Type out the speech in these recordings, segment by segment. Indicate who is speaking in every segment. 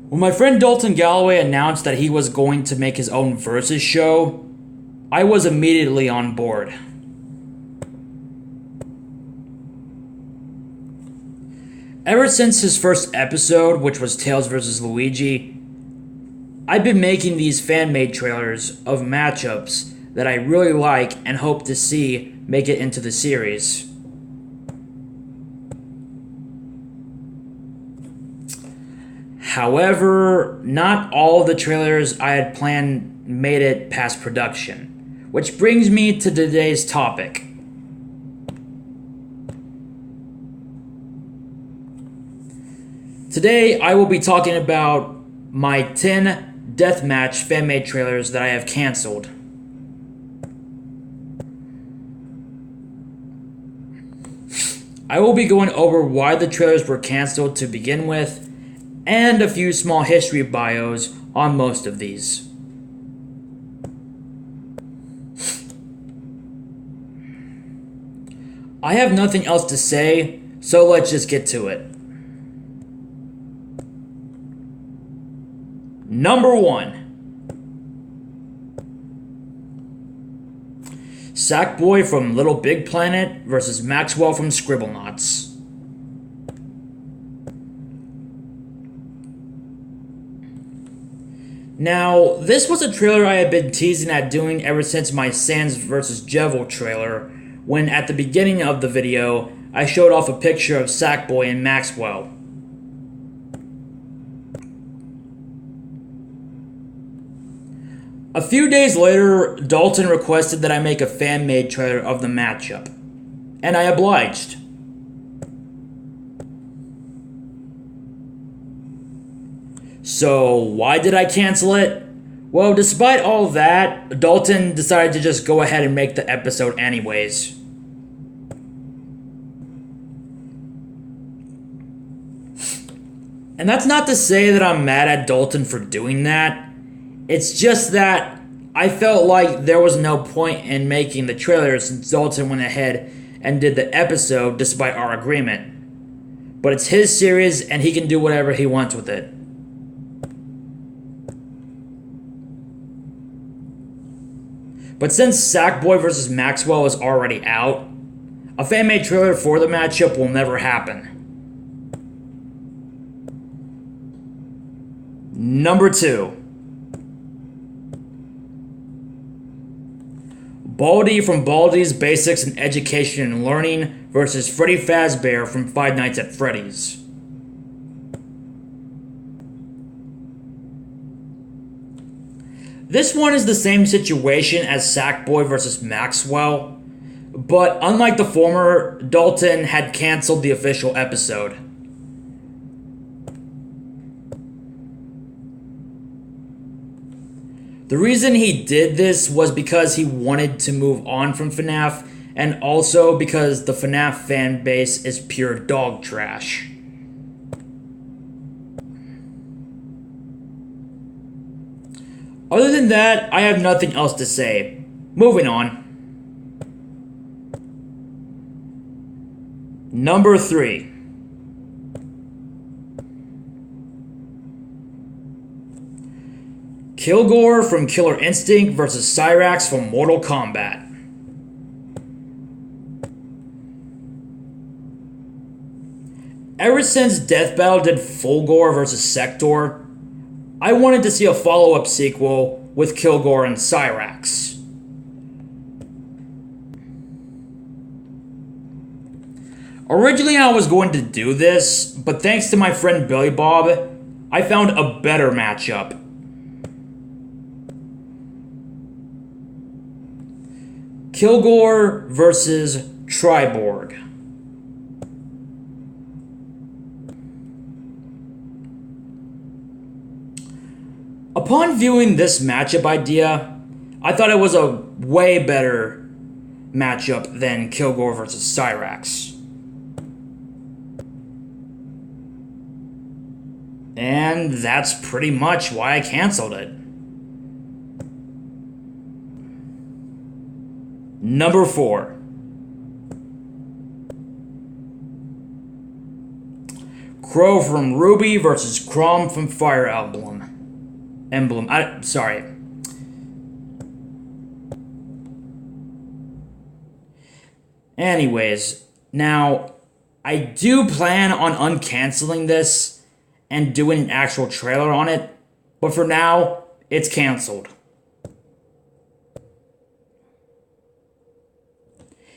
Speaker 1: When my friend Dalton Galloway announced that he was going to make his own Versus show, I was immediately on board. Ever since his first episode, which was Tails vs. Luigi, I've been making these fan-made trailers of matchups that I really like and hope to see make it into the series. However, not all of the trailers I had planned made it past production, which brings me to today's topic. Today, I will be talking about my 10 deathmatch fan-made trailers that I have canceled. I will be going over why the trailers were canceled to begin with, and a few small history bios on most of these. I have nothing else to say, so let's just get to it. Number 1. Sackboy from Little Big Planet versus Maxwell from Scribblenauts. Now, this was a trailer I had been teasing at doing ever since my Sans vs. Jevil trailer, when at the beginning of the video, I showed off a picture of Sackboy and Maxwell. A few days later, Dalton requested that I make a fan-made trailer of the matchup, and I obliged. So, why did I cancel it? Well, despite all that, Dalton decided to just go ahead and make the episode anyways. And that's not to say that I'm mad at Dalton for doing that. It's just that I felt like there was no point in making the trailer since Dalton went ahead and did the episode despite our agreement. But it's his series and he can do whatever he wants with it. But since Sackboy vs. Maxwell is already out, a fan-made trailer for the matchup will never happen. Number 2. Baldi from Baldi's Basics in Education and Learning versus Freddy Fazbear from Five Nights at Freddy's. This one is the same situation as Sackboy vs. Maxwell, but unlike the former, Dalton had canceled the official episode. The reason he did this was because he wanted to move on from FNAF, and also because the FNAF fan base is pure dog trash. Other than that, I have nothing else to say. Moving on. Number 3. Kilgore from Killer Instinct versus Cyrax from Mortal Kombat. Ever since Death Battle did Fulgore vs. Sector, I wanted to see a follow-up sequel with Kilgore and Cyrax. Originally I was going to do this, but thanks to my friend Billy Bob, I found a better matchup. Kilgore versus Triborg. Upon viewing this matchup idea, I thought it was a way better matchup than Kilgore versus Cyrax. And that's pretty much why I canceled it. Number 4. Crow from Ruby versus Chrom from Fire Emblem. Sorry. Anyways, now I do plan on uncanceling this and doing an actual trailer on it, but for now, it's canceled.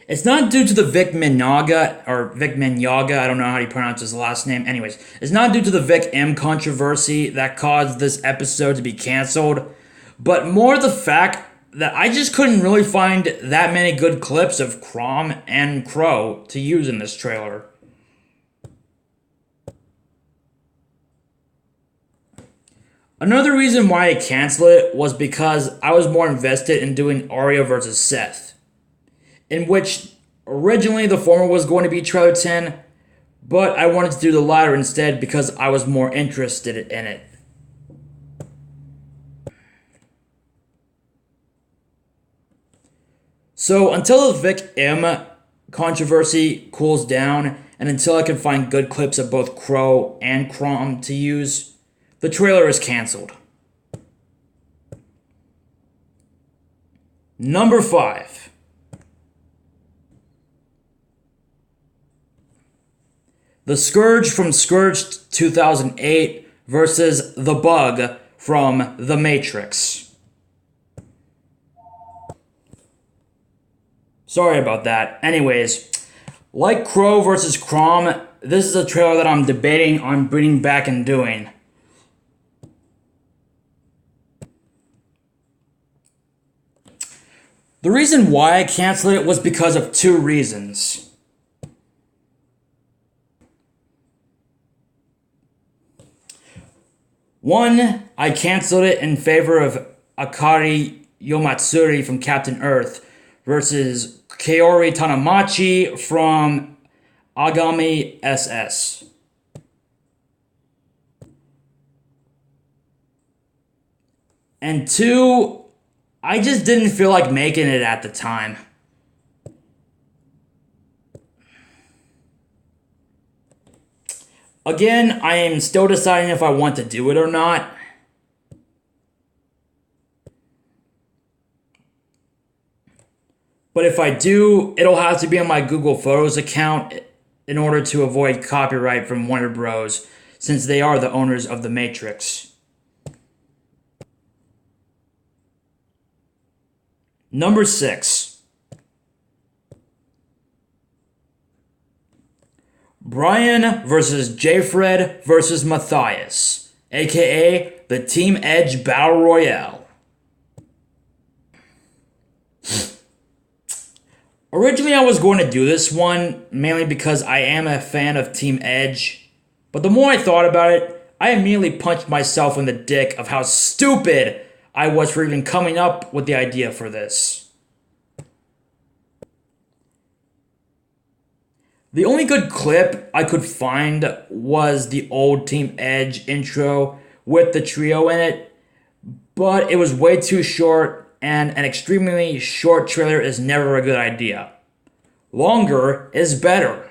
Speaker 1: It's not due to the Vic Mignogna, I don't know how you pronounce his last name. Anyways, it's not due to the Vic M controversy that caused this episode to be canceled, but more the fact that I just couldn't really find that many good clips of Chrom and Crow to use in this trailer. Another reason why I canceled it was because I was more invested in doing Arya versus Seth, in which originally the former was going to be trailer 10, but I wanted to do the latter instead because I was more interested in it. So until the Vic M controversy cools down, and until I can find good clips of both Crow and Chrom to use, the trailer is canceled. Number 5. The Scourge from Scourge 2008 versus the Bug from The Matrix. Sorry about that. Anyways, like Crow versus Chrom, this is a trailer that I'm debating on bringing back and doing. The reason why I canceled it was because of 2 reasons. One, I canceled it in favor of Akari Yomatsuri from Captain Earth versus Kaori Tanamachi from Agami SS. And 2, I just didn't feel like making it at the time. Again, I am still deciding if I want to do it or not. But if I do, it'll have to be on my Google Photos account in order to avoid copyright from Warner Bros., since they are the owners of The Matrix. Number 6. Brian versus J-Fred versus Matthias, aka the Team Edge Battle Royale. Originally, I was going to do this one mainly because I am a fan of Team Edge, but the more I thought about it, I immediately punched myself in the dick of how stupid I was for even coming up with the idea for this. The only good clip I could find was the old Team Edge intro with the trio in it, but it was way too short, and an extremely short trailer is never a good idea. Longer is better.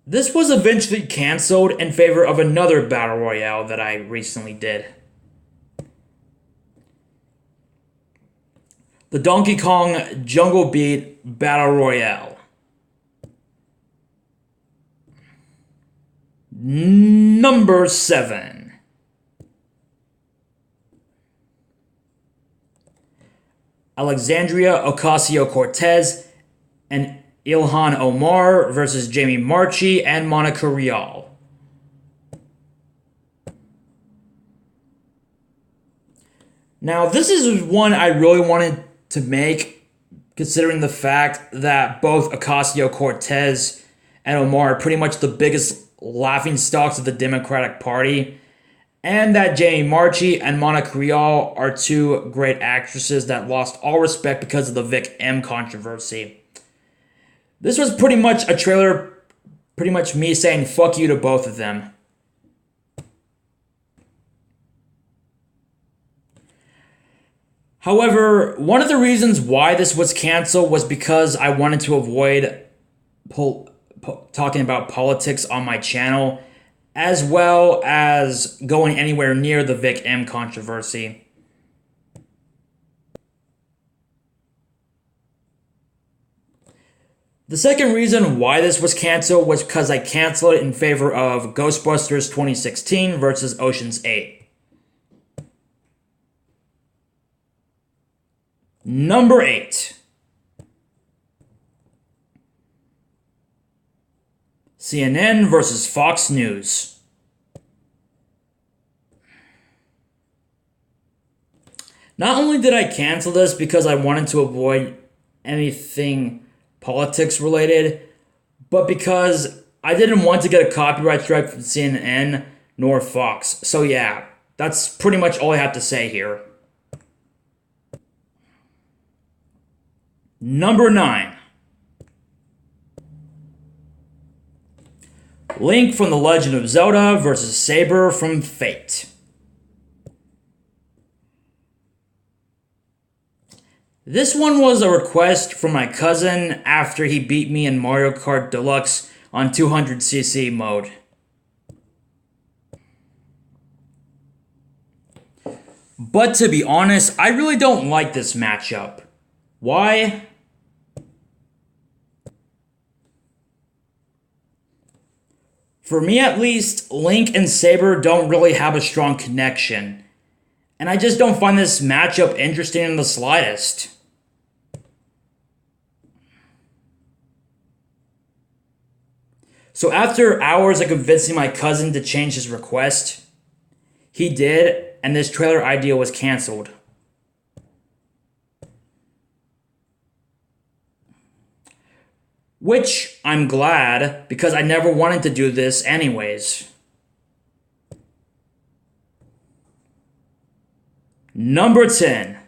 Speaker 1: This was eventually canceled in favor of another Battle Royale that I recently did. The Donkey Kong Jungle Beat Battle Royale. Number 7. Alexandria Ocasio-Cortez and Ilhan Omar versus Jamie Marchi and Monica Rial. Now, this is one I really wanted to make, considering the fact that both Ocasio-Cortez and Omar are pretty much the biggest laughingstocks of the Democratic Party, and that Jamie Marchi and Monica Rial are 2 great actresses that lost all respect because of the Vic M controversy. This was pretty much a trailer, pretty much me saying fuck you to both of them. However, one of the reasons why this was canceled was because I wanted to avoid talking about politics on my channel, as well as going anywhere near the Vic M controversy. The second reason why this was canceled was because I canceled it in favor of Ghostbusters 2016 versus Ocean's 8. Number 8. CNN versus Fox News. Not only did I cancel this because I wanted to avoid anything politics related, but because I didn't want to get a copyright strike from CNN nor Fox. So yeah, that's pretty much all I have to say here. Number 9. Link from The Legend of Zelda versus Saber from Fate. This one was a request from my cousin after he beat me in Mario Kart Deluxe on 200cc mode. But to be honest, I really don't like this matchup. Why? For me at least, Link and Saber don't really have a strong connection. And I just don't find this matchup interesting in the slightest. So after hours of convincing my cousin to change his request, he did, and this trailer idea was canceled. Which I'm glad, because I never wanted to do this anyways. Number 10.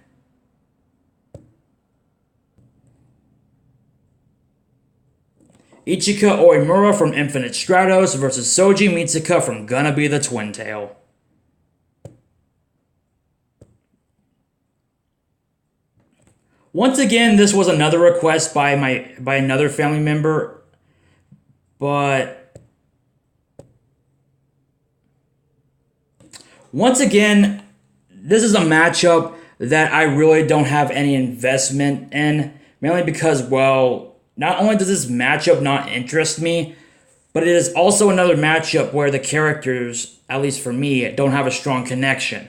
Speaker 1: Ichika Oimura from Infinite Stratos versus Soji Mitsuka from Gonna Be the Twin Tail. Once again, this was another request by another family member, but once again, this is a matchup that I really don't have any investment in, mainly because, well, not only does this matchup not interest me, but it is also another matchup where the characters, at least for me, don't have a strong connection.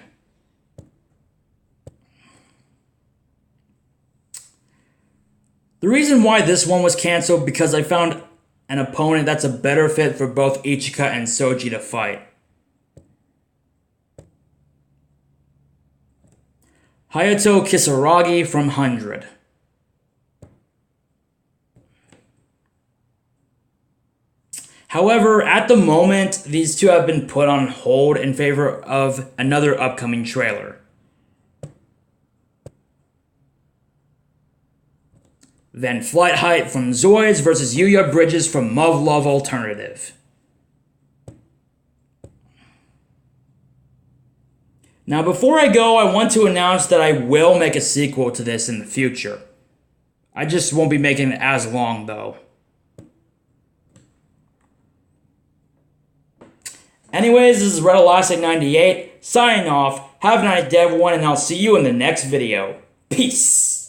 Speaker 1: The reason why this one was canceled because I found an opponent that's a better fit for both Ichika and Soji to fight. Hayato Kisaragi from 100. However, at the moment, these two have been put on hold in favor of another upcoming trailer. Then Flight Height from Zoids versus Yuya Bridges from Love Love Alternative. Now before I go, I want to announce that I will make a sequel to this in the future. I just won't be making it as long though. Anyways, this is Red Elastic 98, signing off. Have a nice day everyone, and I'll see you in the next video. Peace!